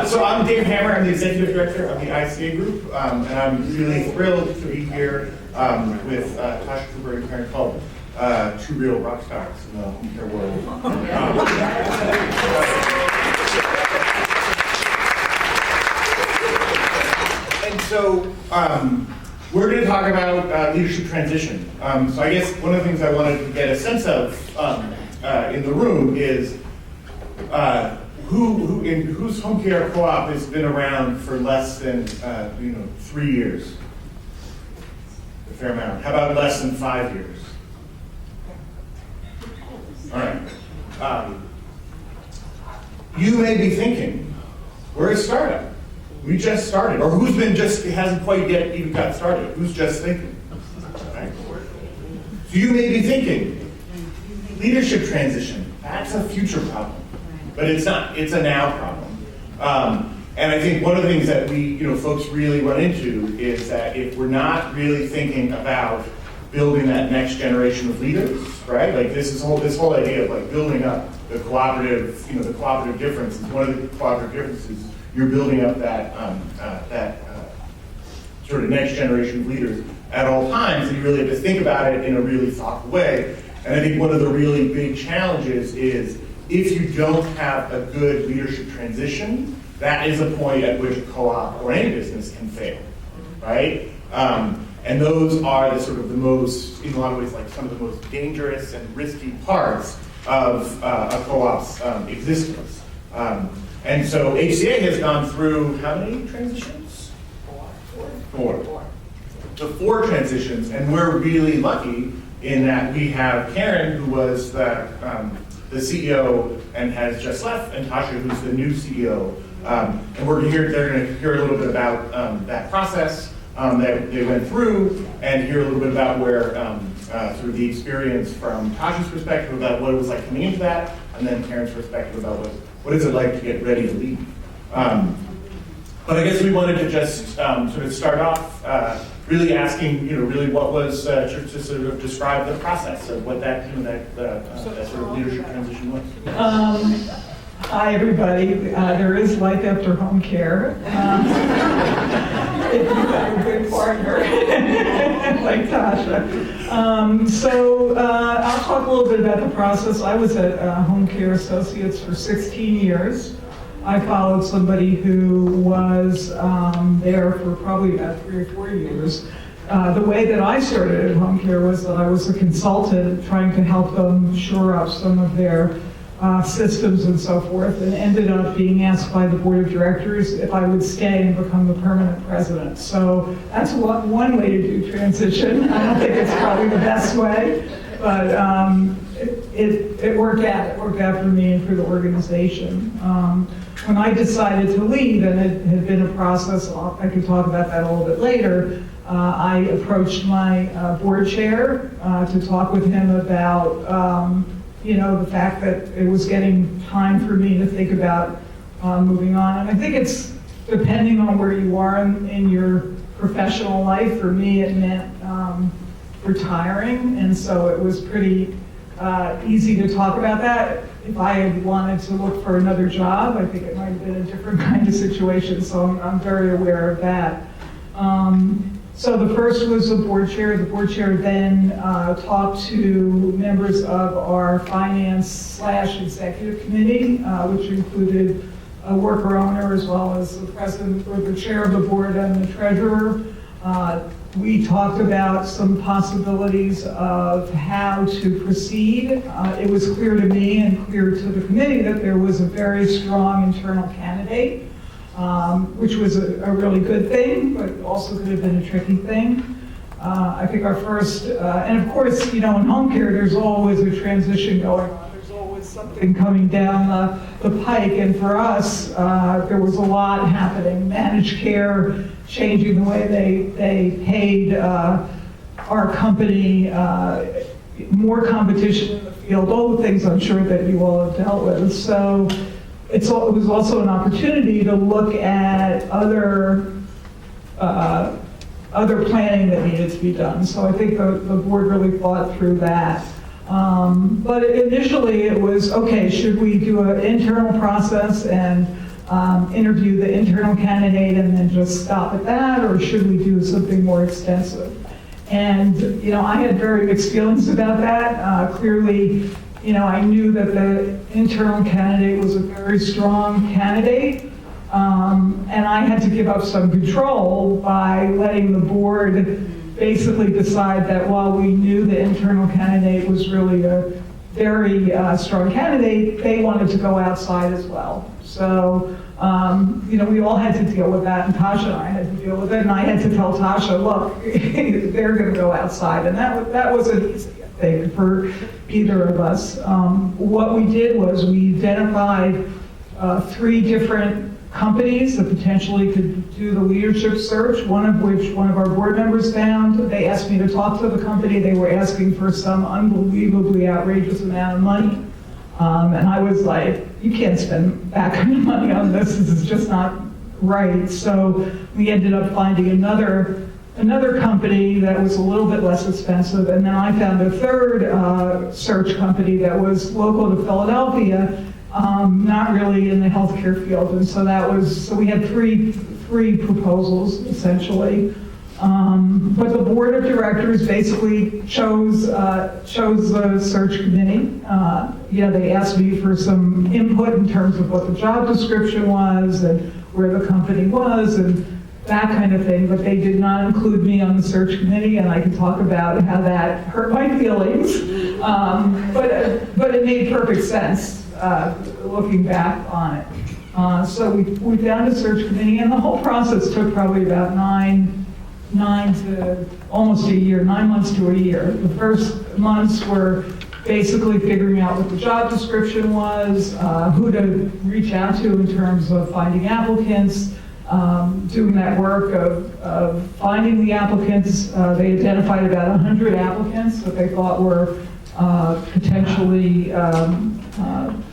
So I'm Dave Hammer. I'm the executive director of the ICA Group, and I'm really thrilled to be here with Tasha Cooper and Karen Culp, two real rock stars in the home care world. And so we're going to talk about leadership transition. So I guess one of the things I wanted to get a sense of in the room is whose home care co-op has been around for less than 3 years? A fair amount. How about less than 5 years? All right. You may be thinking, we're a startup. We just started. Or who's been hasn't quite yet even got started? Who's just thinking? Right? So you may be thinking, leadership transition, that's a future problem. But it's not. It's a now problem. And I think one of the things that we, folks really run into is that if we're not really thinking about building that next generation of leaders, right? Like this whole idea of like building up the cooperative, the cooperative difference. One of the cooperative differences, you're building up that sort of next generation of leaders at all times, and you really have to think about it in a really thoughtful way. And I think one of the really big challenges is, if you don't have a good leadership transition, that is a point at which a co-op or any business can fail, right? And those are the most, in a lot of ways, like some of the most dangerous and risky parts of a co-op's existence. And so HCA has gone through how many transitions? Four. So 4 transitions, and we're really lucky in that we have Karen, who was the CEO and has just left, and Tasha, who's the new CEO. And they're going to hear a little bit about that process that they went through, and hear a little bit about where sort of the experience from Tasha's perspective about what it was like coming into that, and then Karen's perspective about what is it like to get ready to lead. But I guess we wanted to just sort of start off really asking, really what was, to sort of describe the process of what that sort of leadership transition was. Hi, everybody. There is life after home care. If you've got a good partner, like Tasha. So I'll talk a little bit about the process. I was at Home Care Associates for 16 years. I followed somebody who was there for probably about 3 or 4 years. The way that I started at Home Care was that I was a consultant trying to help them shore up some of their systems and so forth, and ended up being asked by the board of directors if I would stay and become the permanent president. So that's one way to do transition. I don't think it's probably the best way, but it worked out. It worked out for me and for the organization. When I decided to leave, and it had been a process, I could talk about that a little bit later, I approached my board chair to talk with him about the fact that it was getting time for me to think about moving on. And I think it's depending on where you are in your professional life. For me, it meant retiring, and so it was pretty easy to talk about that. If I had wanted to look for another job, I think it might have been a different kind of situation, so I'm very aware of that. So the first was the board chair. The board chair then talked to members of our finance/executive committee, which included a worker owner as well as the president or the chair of the board and the treasurer. We talked about some possibilities of how to proceed. It was clear to me and clear to the committee that there was a very strong internal candidate, which was a really good thing, but also could have been a tricky thing. I think our first, and of course, in home care, there's always a transition going on. There's always something coming down the pike, and for us, there was a lot happening. Managed care, changing the way they paid our company, more competition in the field, all the things I'm sure that you all have dealt with. So it was also an opportunity to look at other planning that needed to be done. So I think the board really thought through that. But initially it was, okay, should we do an internal process and interview the internal candidate and then just stop at that, or should we do something more extensive? And, I had very mixed feelings about that. Clearly, I knew that the internal candidate was a very strong candidate, and I had to give up some control by letting the board basically decide that while we knew the internal candidate was really a very strong candidate, they wanted to go outside as well. So, we all had to deal with that, and Tasha and I had to deal with it, and I had to tell Tasha, look, they're going to go outside, and that wasn't easy, I think, for either of us. What we did was we identified 3 different companies that potentially could do the leadership search, one of which one of our board members found. They asked me to talk to the company. They were asking for some unbelievably outrageous amount of money. And I was like, you can't spend that kind of money on this. This is just not right. So we ended up finding another company that was a little bit less expensive. And then I found a third search company that was local to Philadelphia, not really in the healthcare field. And so we had three proposals essentially. But the board of directors basically chose the search committee. They asked me for some input in terms of what the job description was and where the company was and that kind of thing, but they did not include me on the search committee, and I can talk about how that hurt my feelings. But it made perfect sense looking back on it. So we found a search committee, and the whole process took probably about 9 to almost a year, 9 months to a year. The first months were basically figuring out what the job description was, who to reach out to in terms of finding applicants, doing that work of finding the applicants. They identified about 100 applicants that they thought were potentially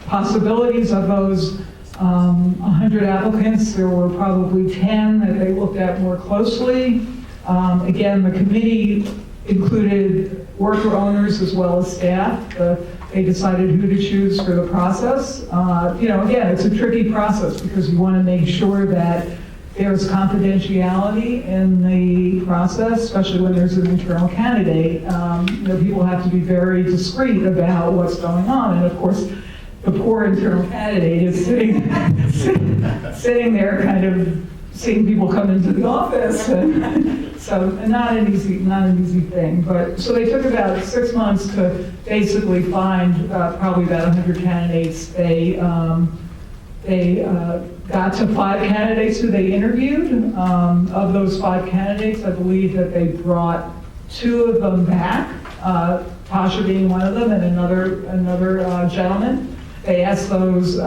possibilities. Of those 100 applicants, there were probably 10 that they looked at more closely. Again, the committee included worker owners as well as staff. They decided who to choose for the process. Again, it's a tricky process because you want to make sure that there's confidentiality in the process, especially when there's an internal candidate. People have to be very discreet about what's going on. And of course, the poor internal candidate is sitting there kind of seeing people come into the office. And so not an easy thing. But so they took about 6 months to basically find probably about 100 candidates. They got to 5 candidates who they interviewed. Of those 5 candidates, I believe that they brought 2 of them back, Tasha being one of them and another gentleman. They asked those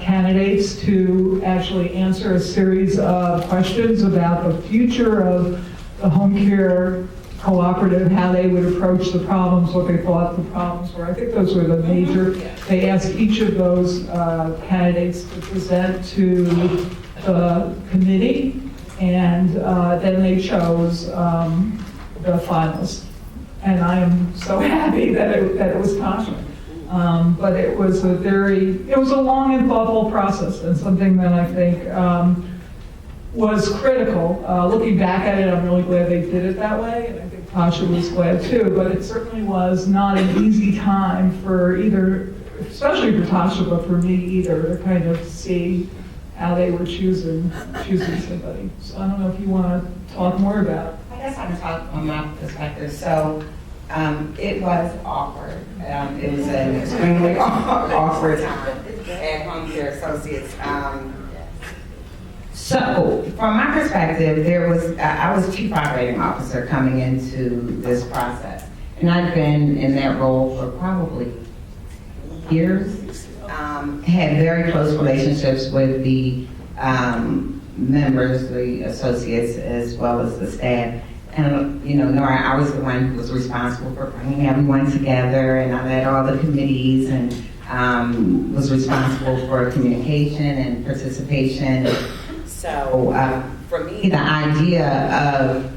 candidates to actually answer a series of questions about the future of the home care cooperative, how they would approach the problems, what they thought the problems were. I think those were the major. They asked each of those candidates to present to the committee, and then they chose the finalists. And I am so happy that it was Tasha. But it was a long and thoughtful process, and something that I think was critical. Looking back at it, I'm really glad they did it that way, and I think Tasha was glad too, but it certainly was not an easy time for either, especially for Tasha, but for me either, to kind of see how they were choosing somebody. So I don't know if you want to talk more about it. I guess I can talk from my perspective. So it was awkward. It was an extremely awkward time at Home Care Associates. So from my perspective, I was chief operating officer coming into this process, and I'd been in that role for probably years. Had very close relationships with the members, the associates, as well as the staff. And, Nora, I was the one who was responsible for bringing everyone together, and I led all the committees and was responsible for communication and participation. So for me, the idea of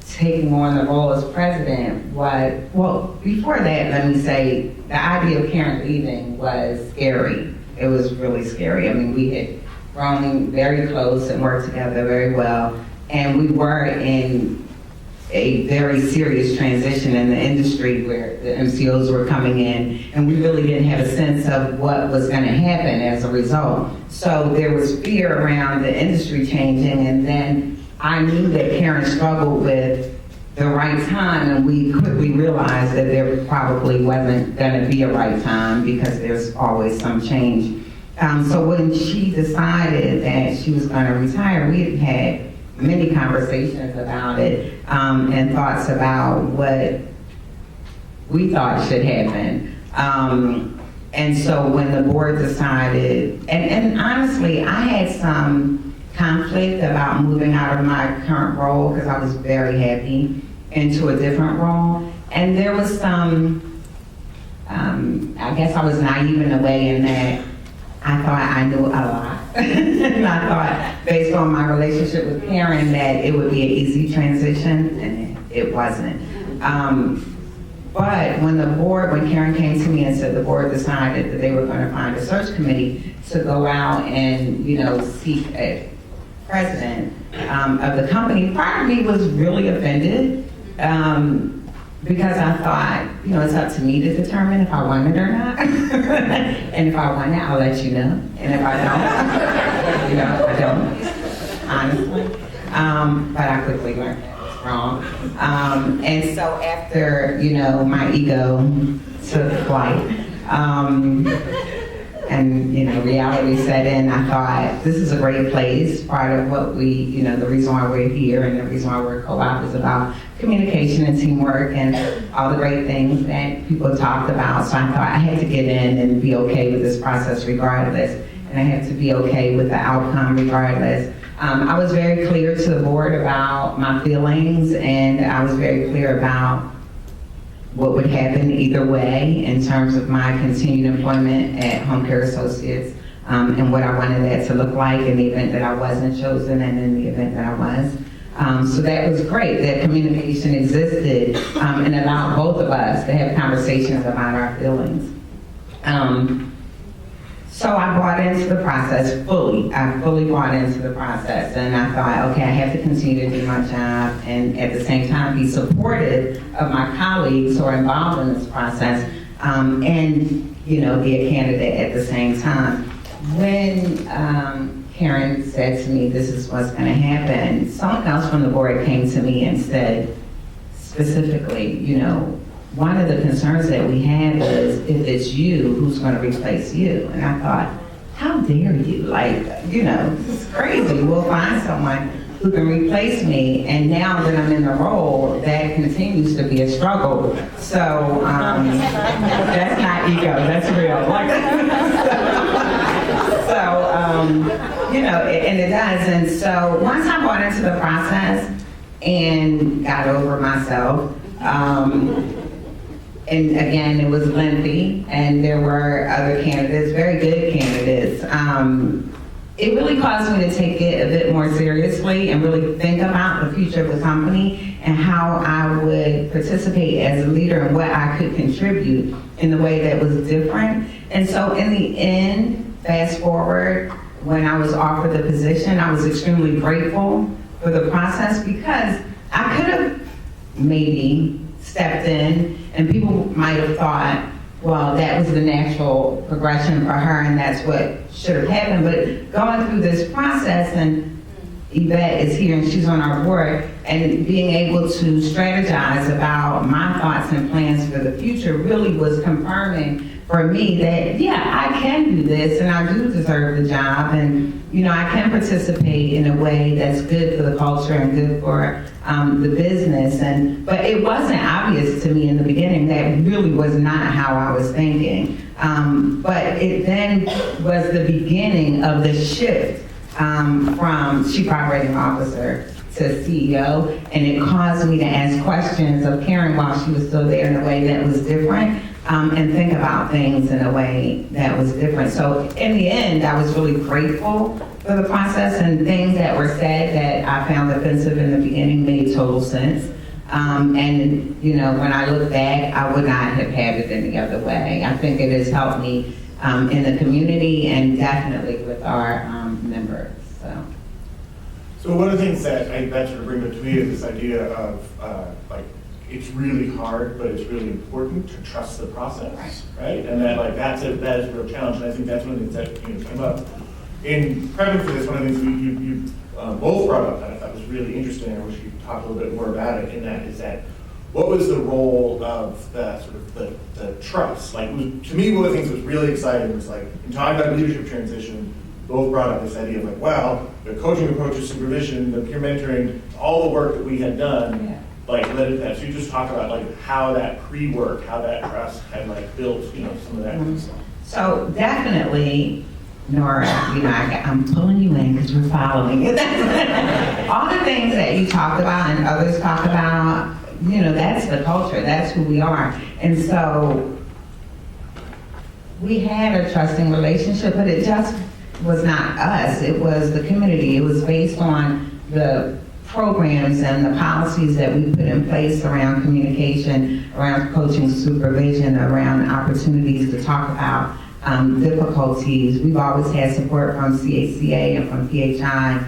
taking on the role as president was, well, before that, let me say, the idea of Karen leaving was scary. It was really scary. I mean, we had grown very close and worked together very well, and we were in a very serious transition in the industry where the MCOs were coming in, and we really didn't have a sense of what was going to happen as a result. So there was fear around the industry changing, and then I knew that Karen struggled with the right time, and we quickly realized that there probably wasn't going to be a right time because there's always some change. So when she decided that she was going to retire, we had many conversations about it and thoughts about what we thought should happen. And so when the board decided, and honestly, I had some conflict about moving out of my current role because I was very happy into a different role. And there was some, I guess I was naive in a way in that I thought I knew a lot. And I thought, based on my relationship with Karen, that it would be an easy transition, and it wasn't. But when Karen came to me and said the board decided that they were going to find a search committee to go out and, seek a president of the company, part of me was really offended because I thought, it's up to me to determine if I want it or not. And if I want it, I'll let you know. And if I don't, I don't, honestly. But I quickly learned that was wrong. And so after, my ego took flight, and reality set in, I thought, this is a great place. Part of what we, the reason why we're here and the reason why we're co-op is about communication and teamwork and all the great things that people talked about. So I thought I had to get in and be okay with this process regardless. And I had to be okay with the outcome regardless. I was very clear to the board about my feelings, and I was very clear about what would happen either way in terms of my continued employment at Home Care Associates, and what I wanted that to look like in the event that I wasn't chosen and in the event that I was. So that was great, that communication existed and allowed both of us to have conversations about our feelings. So I bought into the process fully. I fully bought into the process, and I thought, okay, I have to continue to do my job and at the same time be supportive of my colleagues who are involved in this process, and be a candidate at the same time. When Karen said to me, this is what's going to happen, someone else from the board came to me and said specifically, one of the concerns that we had was if it's you, who's going to replace you? And I thought, how dare you? This is crazy. We'll find someone who can replace me. And now that I'm in the role, that continues to be a struggle. So that's not ego, that's real. And it does. And so once I bought into the process and got over myself, and again, it was lengthy, and there were other candidates, very good candidates. It really caused me to take it a bit more seriously and really think about the future of the company and how I would participate as a leader and what I could contribute in the way that was different. And so in the end, fast forward, when I was offered the position, I was extremely grateful for the process because I could have maybe stepped in and people might have thought, well, that was the natural progression for her and that's what should have happened. But going through this process, and Yvette is here and she's on our board, and being able to strategize about my thoughts and plans for the future really was confirming for me that, yeah, I can do this and I do deserve the job, and I can participate in a way that's good for the culture and good for the business. But it wasn't obvious to me in the beginning. That really was not how I was thinking. But it then was the beginning of the shift from Chief Operating Officer to CEO, and it caused me to ask questions of Karen while she was still there in a way that was different, and think about things in a way that was different. So in the end, I was really grateful for the process, and things that were said that I found offensive in the beginning made total sense. And when I look back, I would not have had it any other way. I think it has helped me in the community and definitely with our members, so. So one of the things that sort of brings up to me is this idea of, like, it's really hard, but it's really important to trust the process, right? And that, like, that is a real challenge, and I think that's one of the things that came up. In prepping for this, one of the things you both brought up that I thought was really interesting, I wish you could talk a little bit more about it, in that is that, what was the role of the sort of the trust? Like, to me, one of the things that was really exciting was, like, in talking about leadership transition, both brought up this idea of, like, well, the coaching approaches, supervision, the peer mentoring, all the work that we had done, like, led to that. So you just talk about, like, how that pre-work, how that trust had, like, built, some of that. So definitely, Nora, I'm pulling you in because we're following it. All the things that you talked about and others talk about, that's the culture, that's who we are. And so we had a trusting relationship, but it just was not us, it was the community. It was based on the programs and the policies that we put in place around communication, around coaching, supervision, around opportunities to talk about difficulties. We've always had support from CACA and from PHI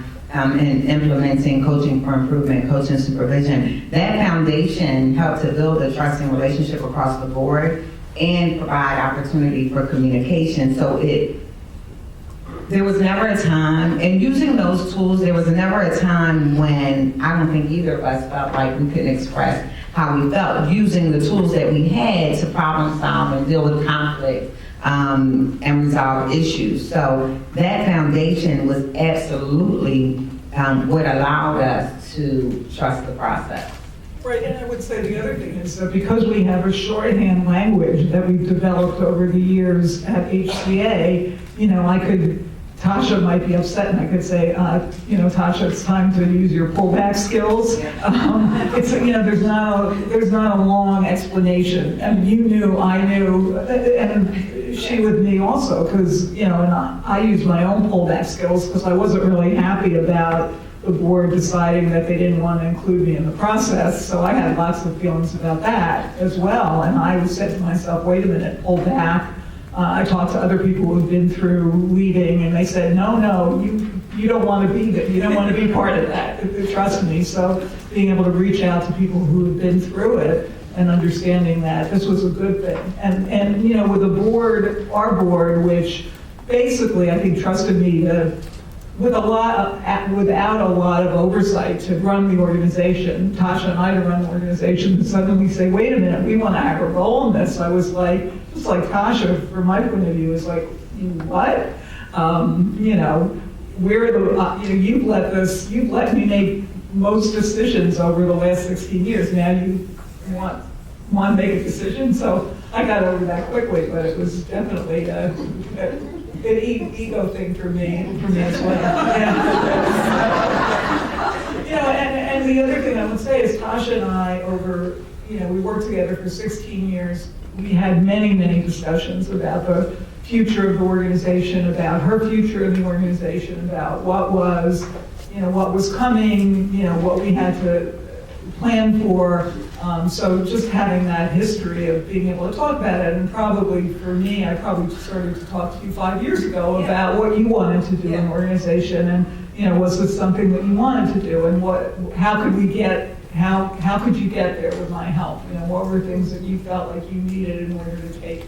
in implementing coaching for improvement, coaching supervision. That foundation helped to build a trusting relationship across the board and provide opportunity for communication. So there was never a time, and using those tools, there was never a time when I don't think either of us felt like we couldn't express how we felt, using the tools that we had to problem solve and deal with conflict and resolve issues. So that foundation was absolutely what allowed us to trust the process. Right, and I would say the other thing is that because we have a shorthand language that we've developed over the years at HCA, Tasha might be upset, and I could say, Tasha, it's time to use your pullback skills. There's not a long explanation. And you knew, I knew, and she with me also, because, and I used my own pullback skills because I wasn't really happy about the board deciding that they didn't want to include me in the process. So I had lots of feelings about that as well. And I said to myself, wait a minute, pull back. I talked to other people who've been through leading, and they said, no, you don't want to be there. You don't want to be part of that. Trust me. So being able to reach out to people who have been through it and understanding that this was a good thing. And with the board, our board, which basically I think trusted me without a lot of oversight to run the organization, Tasha and I to run the organization, and suddenly say, wait a minute, we want to have a role in this. I was like, just like Tasha, from my point of view, is like, you what? You've let me make most decisions over the last 16 years. Now you want to make a decision? So I got over that quickly, but it was definitely an ego thing for me as well. And the other thing I would say is Tasha and I we worked together for 16 years. We had many, many discussions about the future of the organization, about her future in the organization, about what was coming, what we had to plan for. So just having that history of being able to talk about it, and probably for me, I probably started to talk to you 5 years ago about what you wanted to do in the organization, and was this something that you wanted to do, and how could you get there with my help? What were things that you felt like you needed in order to take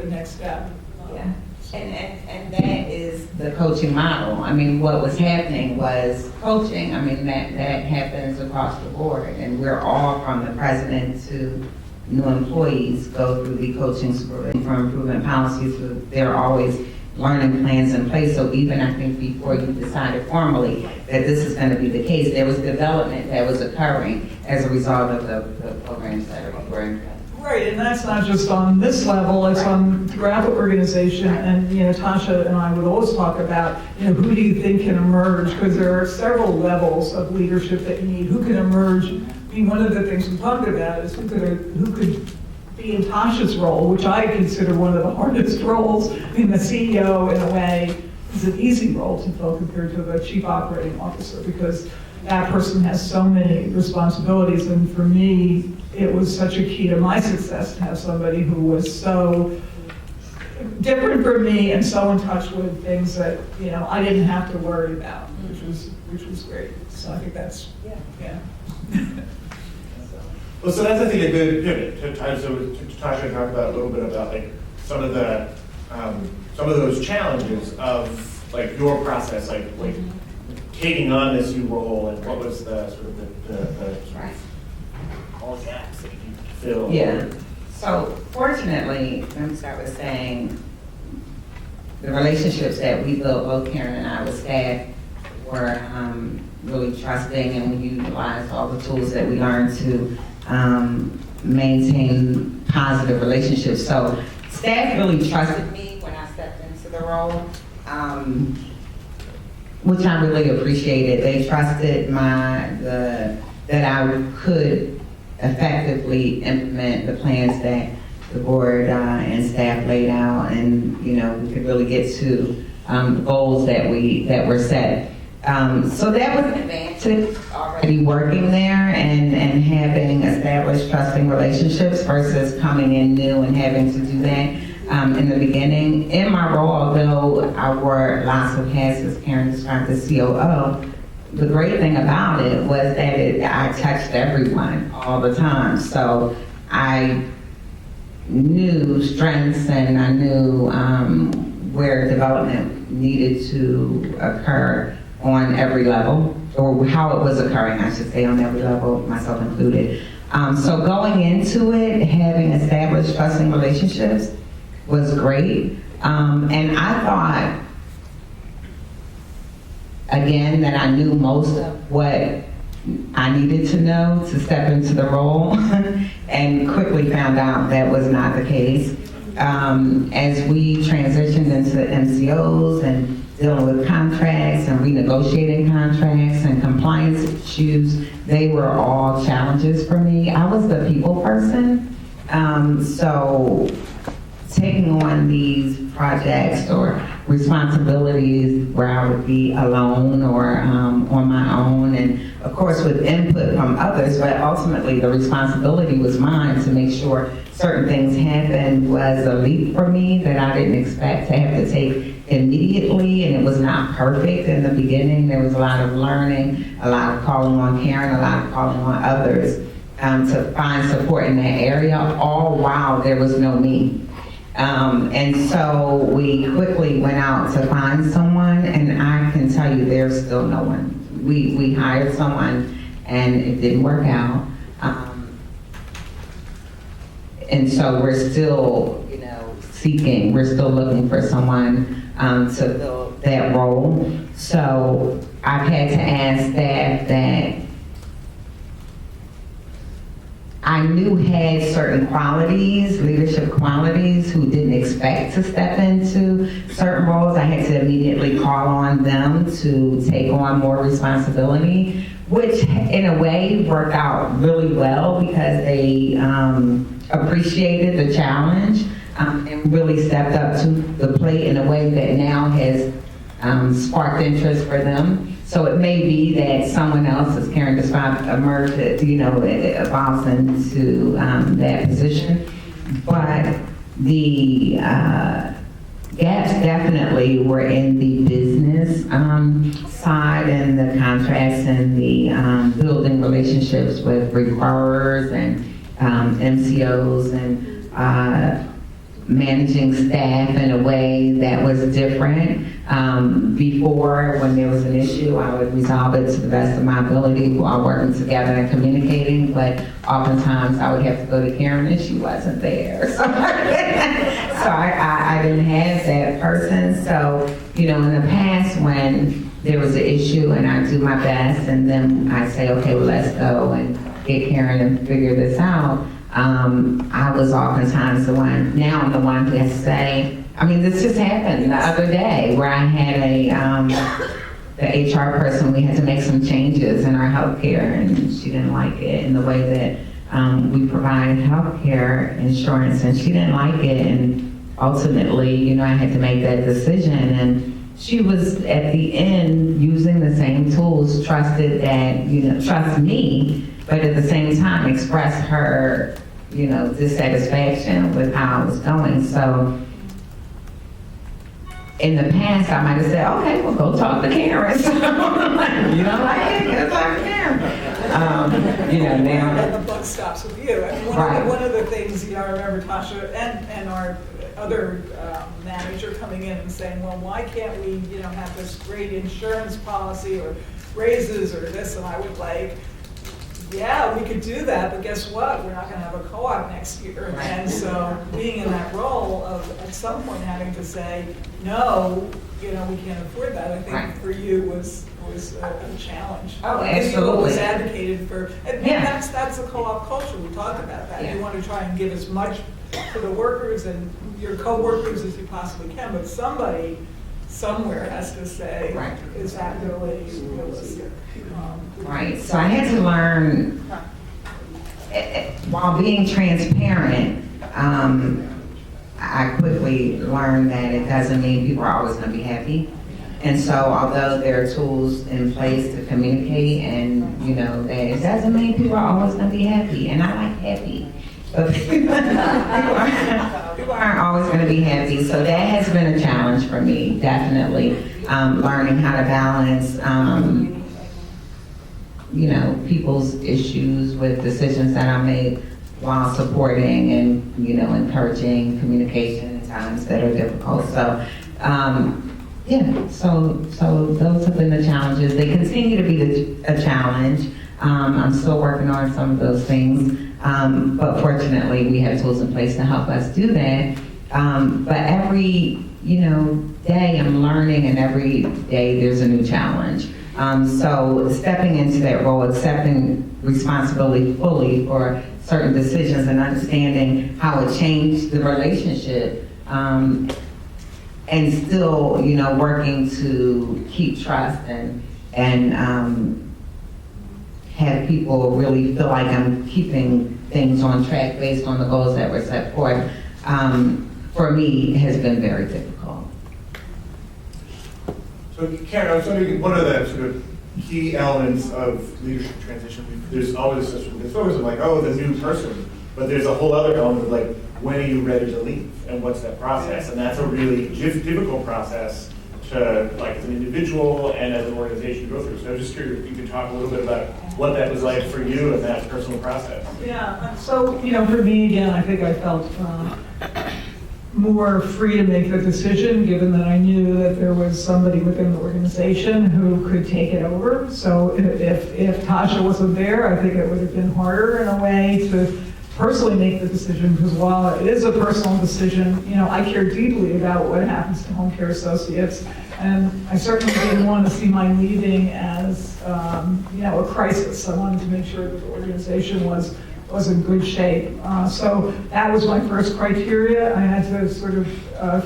the next step? Yeah. And that is the coaching model. I mean, what was happening was coaching. I mean, that happens across the board, and we're all, from the president to new employees, go through the coaching supervision for improvement policies. So there are always learning plans in place. So even I think before you decided formally that this is going to be the case, there was development that was occurring as a result of the programs that were in place. Right, and that's not just on this level, it's on throughout the organization. And Tasha and I would always talk about, who do you think can emerge? Because there are several levels of leadership that you need. Who can emerge? I mean, one of the things we talked about is who could be in Tasha's role, which I consider one of the hardest roles. I mean, the CEO, in a way, is an easy role to fill compared to the chief operating officer, because that person has so many responsibilities. And for me, it was such a key to my success to have somebody who was so different for me and so in touch with things that, I didn't have to worry about, which was great. So I think that's, yeah. Well, so that's, I think, a good pivot to Tasha talk about a little bit about like some of those challenges of like your process, like taking on this new role, and what was the sort of the all gaps that you fill. Yeah. So fortunately, let me start with saying the relationships that we built, both Karen and I, with staff were really trusting, and we utilized all the tools that we learned to maintain positive relationships. So staff really trusted me when I stepped into the role, which I really appreciated. They trusted that I could effectively implement the plans that the board and staff laid out, and we could really get to the goals that were set. So that was an advantage, already working there and having established trusting relationships versus coming in new and having to do that in the beginning. In my role, although I wore lots of hats, as Karen described, the COO, the great thing about it was that I touched everyone all the time. So I knew strengths, and I knew where development needed to occur on every level, or how it was occurring, I should say, on every level, myself included. So going into it, having established trusting relationships was great. And I thought, again, that I knew most of what I needed to know to step into the role, and quickly found out that was not the case. As we transitioned into MCOs and dealing with contracts and renegotiating contracts and compliance issues, they were all challenges for me. I was the people person, so taking on these projects or responsibilities where I would be alone or on my own, and of course with input from others, but ultimately the responsibility was mine to make sure certain things happened, was a leap for me that I didn't expect to have to take immediately, and it was not perfect in the beginning. There was a lot of learning, a lot of calling on Karen, a lot of calling on others to find support in that area, all while there was no me. And so we quickly went out to find someone, and I can tell you there's still no one. We hired someone and it didn't work out. And so we're still, seeking, we're still looking for someone to fill that role. So I've had to ask staff that I knew had certain qualities, leadership qualities, who didn't expect to step into certain roles. I had to immediately call on them to take on more responsibility, which in a way worked out really well because they appreciated the challenge and really stepped up to the plate in a way that now has sparked interest for them. So it may be that someone else, as Karen described, it evolves into that position. But the gaps definitely were in the business side and the contracts and the building relationships with requirers and MCOs and managing staff in a way that was different. Before, when there was an issue, I would resolve it to the best of my ability while working together and communicating, but oftentimes I would have to go to Karen and she wasn't there. So, I didn't have that person. So, in the past when there was an issue and I do my best and then I say, okay, well, let's go and get Karen and figure this out, I was oftentimes the one. Now I'm the one who has to say, this just happened the other day where I had the HR person, we had to make some changes in our healthcare, and she didn't like it in the way that we provide healthcare insurance, and she didn't like it, and ultimately, I had to make that decision, and she was at the end using the same tools, trusted that, trust me, but at the same time express her, dissatisfaction with how it was going. So in the past, I might have said, okay, well, go talk to Karen. So, you don't like it, go talk to Karen. You know, now. And the buck stops with you. I mean, one of the things, you know, I remember Tasha and our other manager coming in and saying, well, why can't we, you know, have this great insurance policy or raises or this? And I would like, yeah, we could do that, but guess what? We're not going to have a co-op next year. Right. And so being in that role of at some point having to say, no, you know, we can't afford that, I think Right. for you was a challenge. Oh, Because you always absolutely. advocated for, and Yeah. that's the co-op culture, we talked about that. Yeah. You want to try and give as much to the workers and your co-workers as you possibly can, but somebody somewhere has to say, Right. is that really realistic? Right, so I had to learn, while being transparent, I quickly learned that it doesn't mean people are always going to be happy. And so although there are tools in place to communicate and, you know, that it doesn't mean people are always going to be happy. And I like happy. But people aren't always going to be happy. So that has been a challenge for me, definitely. Learning how to balance, you know, people's issues with decisions that I make while supporting and, you know, encouraging communication in times that are difficult. So, yeah, so those have been the challenges. They continue to be a challenge. I'm still working on some of those things, but fortunately we have tools in place to help us do that. But every, you know, day I'm learning, and every day there's a new challenge. So stepping into that role, accepting responsibility fully for certain decisions and understanding how it changed the relationship, and still, you know, working to keep trust and have people really feel like I'm keeping things on track based on the goals that were set forth, for me has been very difficult. So Karen, I was wondering, one of the sort of key elements of leadership transition, there's always such a focus of like, oh, the new person, but there's a whole other element of like, when are you ready to leave, and what's that process? And that's a really difficult process to, like, as an individual and as an organization to go through. So I was just curious if you could talk a little bit about what that was like for you and that personal process. Yeah, so, you know, for me, again, I think I felt more free to make the decision, given that I knew that there was somebody within the organization who could take it over. So if Tasha wasn't there, I think it would have been harder in a way to personally make the decision, because while it is a personal decision, you know, I care deeply about what happens to home care associates, and I certainly didn't want to see my leaving as, you know, a crisis. I wanted to make sure that the organization was in good shape. So that was my first criteria. I had to sort of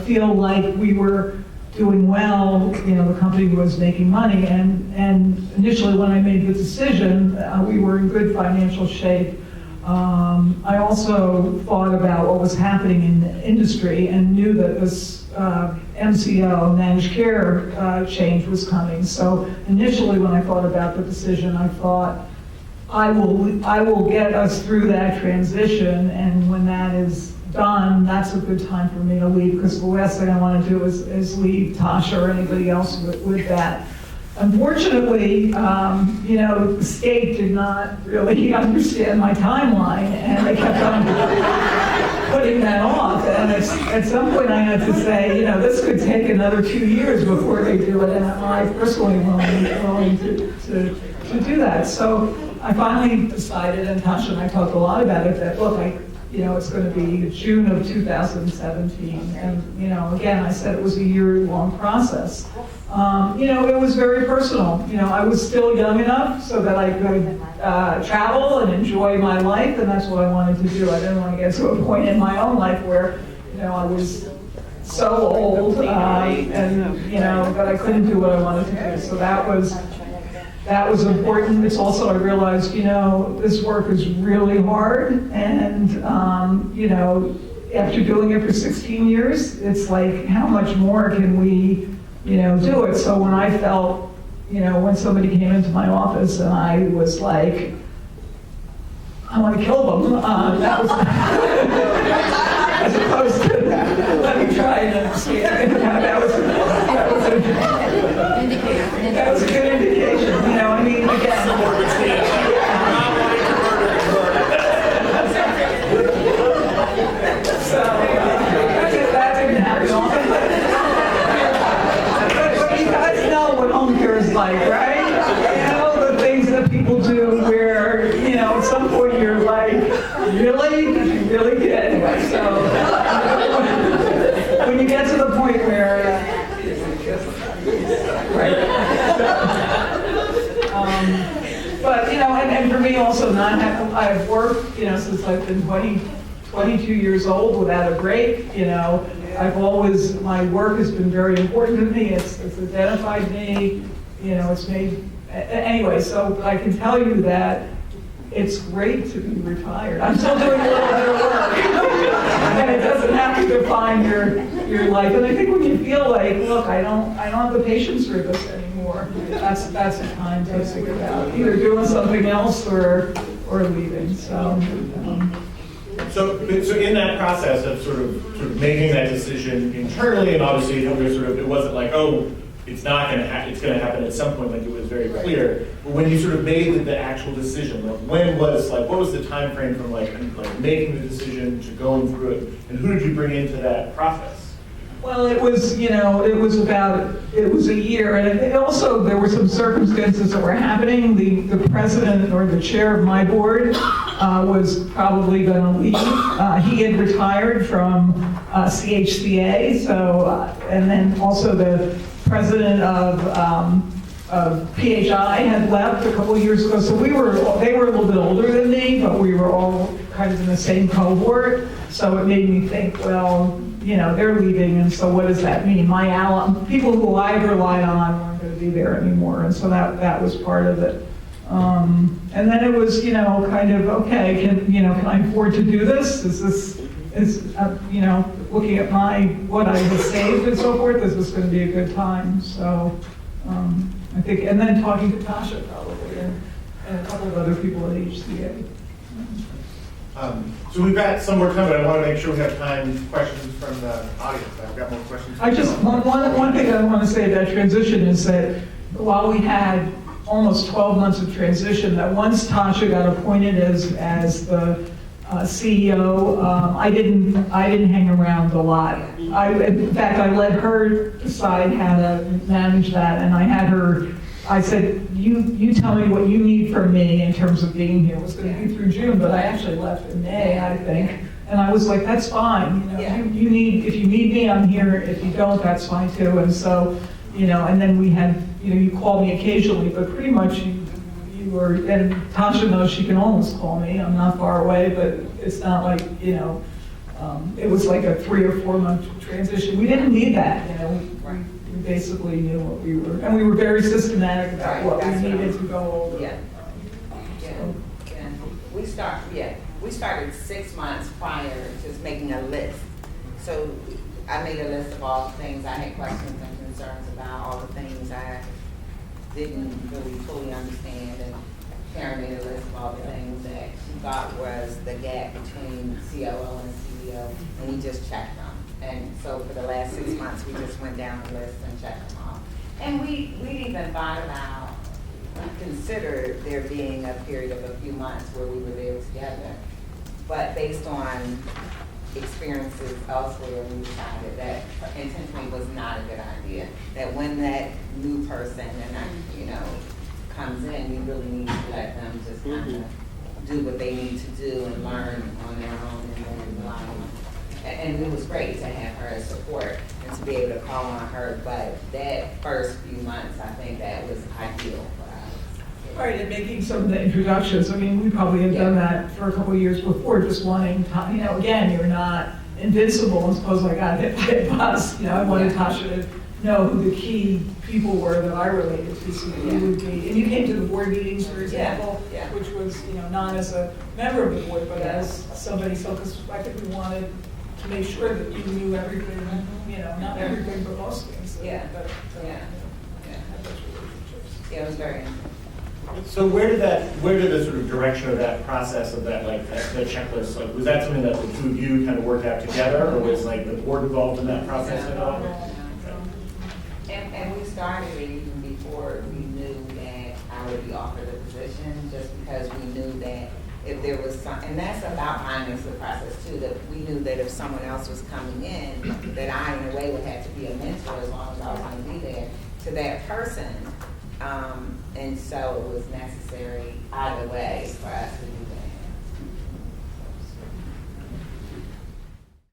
feel like we were doing well, you know, the company was making money, and initially when I made the decision, we were in good financial shape. I also thought about what was happening in the industry and knew that this MCO, managed care change was coming. So initially when I thought about the decision, I thought, I will get us through that transition, and when that is done, that's a good time for me to leave, because the last thing I want to do is leave Tasha or anybody else with that. Unfortunately, you know, the state did not really understand my timeline, and they kept on putting that off. And at some point I had to say, you know, this could take another 2 years before they do it, and I personally willing to do that. So I finally decided, and Tasha and I talked a lot about it, that look, you know, it's going to be June of 2017. And, you know, again, I said it was a year-long process. You know, it was very personal. You know, I was still young enough so that I could travel and enjoy my life, and that's what I wanted to do. I didn't want to get to a point in my own life where, you know, I was so old and, you know, that I couldn't do what I wanted to do. So that was important. It's also, I realized, you know, this work is really hard, and, you know, after doing it for 16 years, it's like, how much more can we, you know, do it? So when I felt, you know, when somebody came into my office and I was like, I want to kill them, that was, as opposed to, let me try and understand, that was That was a good indication, you know, I mean, again. So, that didn't happen. But you guys know what home care is like, right? You know, the things that people do where, you know, at some point you're like, really? Did you really get it? Anyway, so, when you get to the point where, right. But, you know, and for me also, I've worked, you know, since I've been 22 years old without a break, you know. I've always, my work has been very important to me. It's identified me, you know, it's made, anyway, so I can tell you that it's great to be retired. I'm still doing a little bit of work. And it doesn't have to define your life. And I think when you feel like, look, I don't have the patience for this anymore, that's the time to think about either doing something else or leaving. So in that process of sort of making that decision internally, and obviously it wasn't like, oh, it's not going to happen. It's going to happen at some point. Like it was very clear. But when you sort of made the actual decision, like what was the time frame from like making the decision to going through it, and who did you bring into that process? Well, it was, you know, it was a year, and also there were some circumstances that were happening. The president or the chair of my board was probably going to leave. He had retired from CHCA, so, and then also the president of PHI had left a couple of years ago. So they were a little bit older than me, but we were all kind of in the same cohort. So it made me think, well, you know, they're leaving, and so what does that mean? My people who I relied on weren't going to be there anymore, and so that was part of it. And then it was, you know, kind of, okay, can I afford to do this? You know, looking at what I had saved and so forth, this was going to be a good time. So I think, and then talking to Tasha probably, and a couple of other people at HCA. So we've got some more time, but I want to make sure we have time for questions from the audience. I've got more questions. One thing I want to say about transition is that while we had almost 12 months of transition, that once Tasha got appointed as the CEO, I didn't hang around a lot. In fact, I let her decide how to manage that, and I said, you tell me what you need from me in terms of being here. It was going to be through June, but I actually left in May, I think. And I was like, that's fine. You know, if you need me, I'm here. If you don't, that's fine too. And so, you know, and then we had, you know, you called me occasionally, but pretty much you were, and Tasha knows she can almost call me. I'm not far away, but it's not like, you know, it was like a 3 or 4 month transition. We didn't need that, you know. We basically knew what we were, and we were very systematic about what we needed to go over. Yeah. We started 6 months prior to just making a list. So I made a list of all the things I had questions and concerns about, all the things I didn't really fully understand, and Karen made a list of all the things that she thought was the gap between COO and CEO, and we just checked them. And so for the last 6 months, we just went down the list and checked them off. And we even thought about, we considered there being a period of a few months where we were there together. But based on experiences elsewhere, we decided that intentionally was not a good idea. That when that new person comes in, we really need to let them just kind of do what they need to do and learn on their own and then rely on. And it was great to have her as support and to be able to call on her. But that first few months, I think that was ideal for us. Right, and making some of the introductions. I mean, we probably had done that for a couple of years before, just wanting, you know, again, you're not invincible. And suppose I got hit by a bus, you know, I wanted Tasha to know who the key people were that I related to, so that you would be. And you came to the board meetings, for example, which was, you know, not as a member of the board, but as somebody, so, because I think we wanted to make sure that you knew everything, you know, not everything, but most things. It was very interesting. So where did the sort of direction of that process of that, like the checklist, like was that something that the two of you kind of worked out together, or was like the board involved in that process at all? And position, just because we knew that if there was some, and that's about finding the process too, that we knew that if someone else was coming in, that I in a way would have to be a mentor as long as I was gonna be there to that person. And so it was necessary either way for us to do that.